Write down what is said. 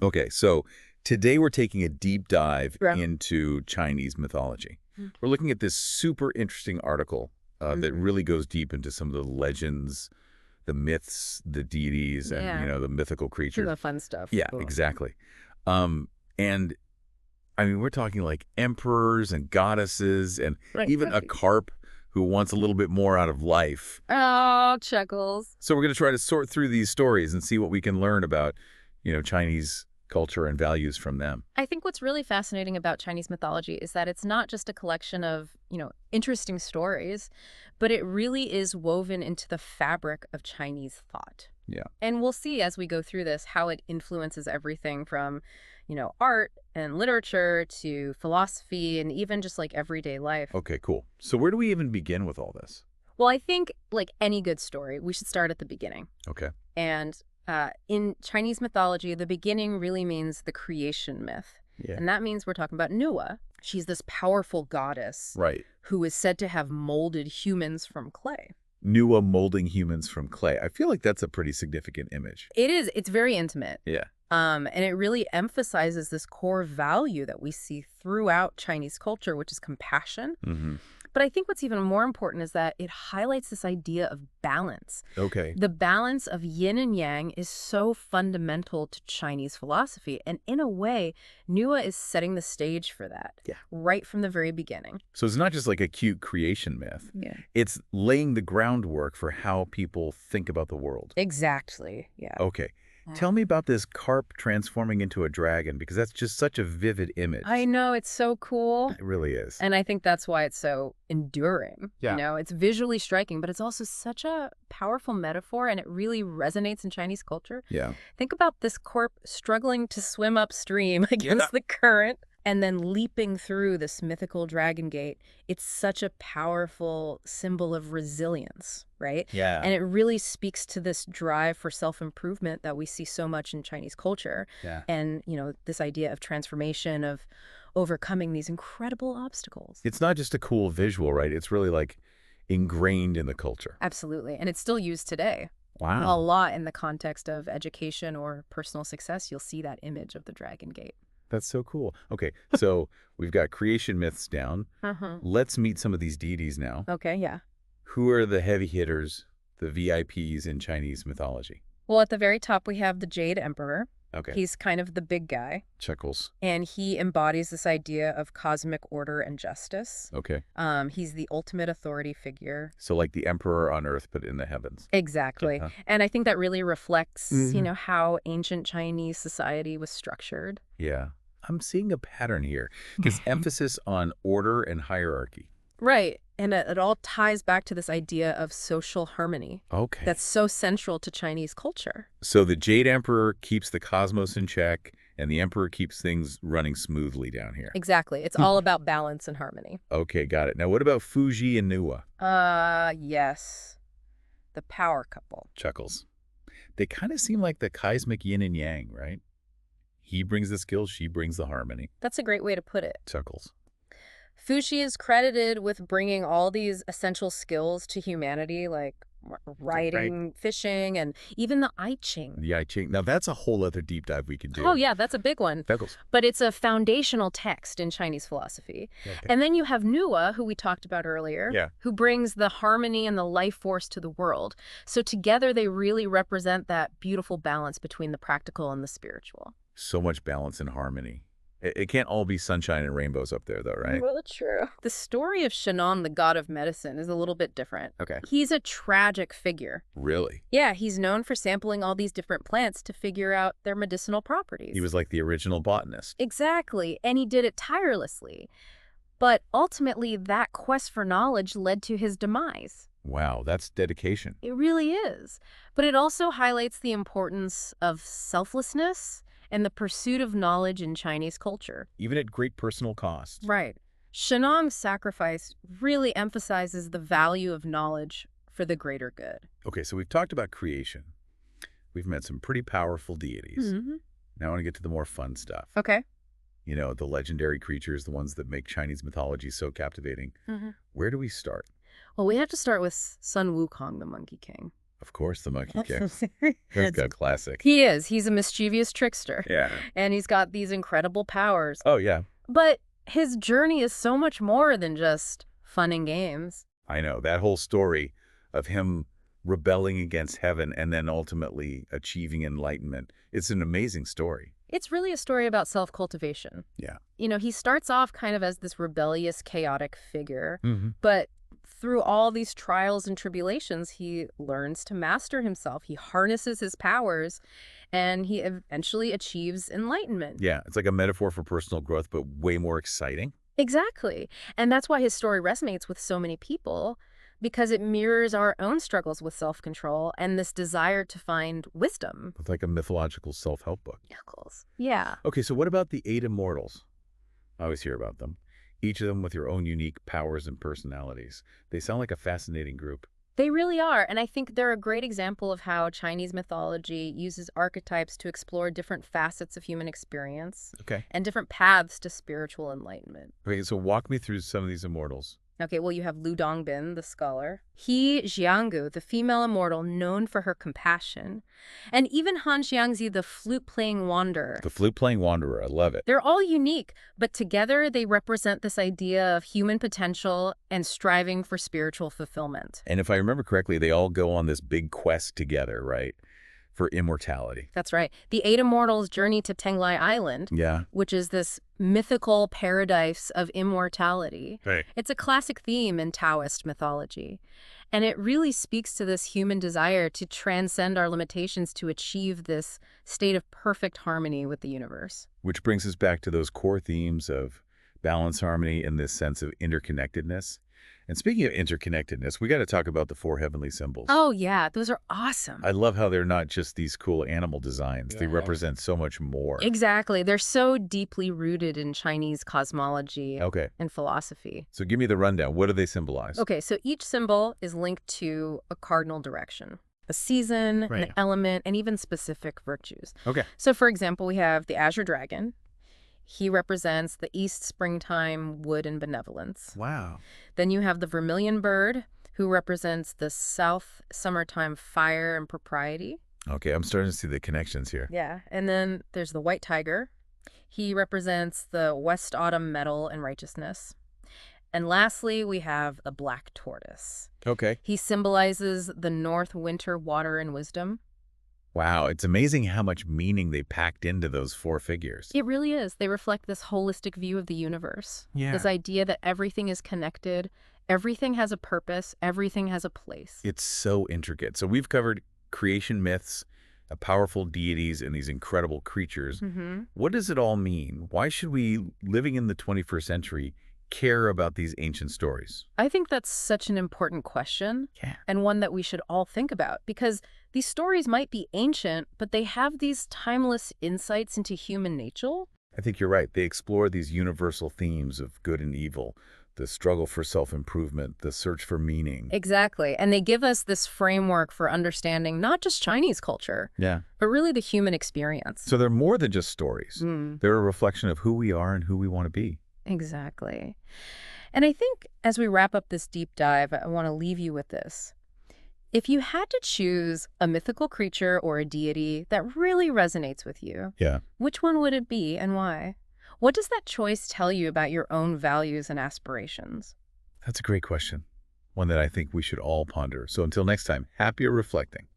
Okay, so today we're taking a deep dive Yeah. into Chinese mythology. We're looking at this super interesting article that really goes deep into some of the legends, the myths, the deities, and, Yeah. the mythical creatures. The fun stuff. Yeah, Cool. exactly. And, I mean, we're talking like emperors and goddesses and Right. even a carp who wants a little bit more out of life. Oh, chuckles. So we're going to try to sort through these stories and see what we can learn about, Chinese culture and values from them. I think what's really fascinating about Chinese mythology is that it's not just a collection of, interesting stories, but it really is woven into the fabric of Chinese thought. Yeah. And we'll see as we go through this how it influences everything from, art and literature to philosophy and even just like everyday life. Okay, cool. So where do we even begin with all this? Well, I think like any good story, we should start at the beginning. Okay. And in Chinese mythology, the beginning really means the creation myth. Yeah. And that means we're talking about Nüwa. She's this powerful goddess Right. who is said to have molded humans from clay. Nüwa molding humans from clay. I feel like that's a pretty significant image. It is. It's very intimate. Yeah. And it really emphasizes this core value that we see throughout Chinese culture, which is compassion. Mm-hmm. But I think what's even more important is that it highlights this idea of balance. Okay. The balance of yin and yang is so fundamental to Chinese philosophy. And in a way, Nüwa is setting the stage for that right from the very beginning. So it's not just like a cute creation myth. Yeah. It's laying the groundwork for how people think about the world. Exactly. Yeah. Okay. Tell me about this carp transforming into a dragon, because that's just such a vivid image. I know. It's so cool. It really is. And I think that's why it's so enduring. Yeah. It's visually striking, but it's also such a powerful metaphor, and it really resonates in Chinese culture. Yeah. Think about this carp struggling to swim upstream against the current and then leaping through this mythical dragon gate. It's such a powerful symbol of resilience, right? Yeah. And it really speaks to this drive for self-improvement that we see so much in Chinese culture. Yeah. And, this idea of transformation, of overcoming these incredible obstacles. It's not just a cool visual, right? It's really like ingrained in the culture. Absolutely. And it's still used today. Wow. A lot in the context of education or personal success, you'll see that image of the dragon gate. That's so cool. Okay, so we've got creation myths down. Let's meet some of these deities now. Okay, yeah. Who are the heavy hitters, the VIPs in Chinese mythology? Well, at the very top, we have the Jade Emperor. Okay. He's kind of the big guy. Chuckles. And he embodies this idea of cosmic order and justice. Okay. He's the ultimate authority figure. So like the emperor on earth, but in the heavens. Exactly. Uh-huh. And I think that really reflects, how ancient Chinese society was structured. Yeah. I'm seeing a pattern here. This emphasis on order and hierarchy. Right. And it all ties back to this idea of social harmony. Okay. That's so central to Chinese culture. So the Jade Emperor keeps the cosmos in check, and the emperor keeps things running smoothly down here. Exactly. It's all about balance and harmony. Okay, got it. Now what about Fuji and Nüwa? Yes. The power couple. Chuckles. They kind of seem like the cosmic yin and yang, right? He brings the skills, she brings the harmony. That's a great way to put it. Chuckles. Fuxi is credited with bringing all these essential skills to humanity, like writing, fishing, and even the I Ching. The I Ching. Now, that's a whole other deep dive we can do. Oh, yeah, that's a big one. Chuckles. But it's a foundational text in Chinese philosophy. Okay. And then you have Nüwa, who we talked about earlier, who brings the harmony and the life force to the world. So together, they really represent that beautiful balance between the practical and the spiritual. So much balance and harmony. It can't all be sunshine and rainbows up there, though, right? Well, true. The story of Shennong, the god of medicine, is a little bit different. Okay. He's a tragic figure. Really? Yeah, he's known for sampling all these different plants to figure out their medicinal properties. He was like the original botanist. Exactly, and he did it tirelessly. But ultimately, that quest for knowledge led to his demise. Wow, that's dedication. It really is. But it also highlights the importance of selflessness and the pursuit of knowledge in Chinese culture. Even at great personal cost. Right. Shennong's sacrifice really emphasizes the value of knowledge for the greater good. Okay, so we've talked about creation. We've met some pretty powerful deities. Now I want to get to the more fun stuff. Okay. The legendary creatures, the ones that make Chinese mythology so captivating. Where do we start? Well, we have to start with Sun Wukong, the Monkey King. Of course, the monkey king. That's a classic. He is. He's a mischievous trickster. Yeah. And he's got these incredible powers. Oh, yeah. But his journey is so much more than just fun and games. I know. That whole story of him rebelling against heaven and then ultimately achieving enlightenment, it's an amazing story. It's really a story about self-cultivation. Yeah. You know, he starts off kind of as this rebellious, chaotic figure, Mm-hmm. but through all these trials and tribulations, he learns to master himself. He harnesses his powers, and he eventually achieves enlightenment. Yeah, it's like a metaphor for personal growth, but way more exciting. Exactly. And that's why his story resonates with so many people, because it mirrors our own struggles with self-control and this desire to find wisdom. It's like a mythological self-help book. Yeah. Okay, so what about the Eight Immortals? I always hear about them. Each of them with your own unique powers and personalities. They sound like a fascinating group. They really are, and I think they're a great example of how Chinese mythology uses archetypes to explore different facets of human experience Okay. and different paths to spiritual enlightenment. Okay, so walk me through some of these immortals. Okay, well, you have Lu Dongbin, the scholar. He Jianggu, the female immortal known for her compassion. And even Han Xiangzi, the flute-playing wanderer. The flute-playing wanderer, I love it. They're all unique, but together they represent this idea of human potential and striving for spiritual fulfillment. And if I remember correctly, they all go on this big quest together, right? For immortality. That's right. The Eight Immortals journey to Tenglai Island, Yeah. which is this mythical paradise of immortality. Right. It's a classic theme in Taoist mythology. And it really speaks to this human desire to transcend our limitations to achieve this state of perfect harmony with the universe. Which brings us back to those core themes of balance, harmony, and this sense of interconnectedness. And speaking of interconnectedness, we got to talk about the four heavenly symbols. Oh, yeah. Those are awesome. I love how they're not just these cool animal designs. They represent so much more. Exactly. They're so deeply rooted in Chinese cosmology Okay. and philosophy. So give me the rundown. What do they symbolize? Okay, so each symbol is linked to a cardinal direction, a season, an Right. element, and even specific virtues. Okay. So, for example, we have the azure dragon. He represents the east springtime wood and benevolence. Wow. Then you have the vermilion bird, who represents the south summertime fire and propriety. Okay, I'm starting to see the connections here. Yeah. And then there's the white tiger. He represents the west autumn metal and righteousness. And lastly, we have the black tortoise. Okay. He symbolizes the north winter water and wisdom. Wow, it's amazing how much meaning they packed into those four figures. It really is. They reflect this holistic view of the universe. Yeah. This idea that everything is connected, everything has a purpose, everything has a place. It's so intricate. So we've covered creation myths, powerful deities, and these incredible creatures. Mm-hmm. What does it all mean? Why should we, living in the 21st century, care about these ancient stories? I think that's such an important question, Yeah. and one that we should all think about, because these stories might be ancient, but they have these timeless insights into human nature. I think you're right. They explore these universal themes of good and evil, the struggle for self-improvement, the search for meaning. Exactly. And they give us this framework for understanding not just Chinese culture, Yeah. but really the human experience. So they're more than just stories. Mm, They're a reflection of who we are and who we want to be. exactly. And I think as we wrap up this deep dive, I want to leave you with this. If you had to choose a mythical creature or a deity that really resonates with you, Yeah. which one would it be and why? What does that choice tell you about your own values and aspirations? That's a great question. One that I think we should all ponder. So until next time, happier reflecting.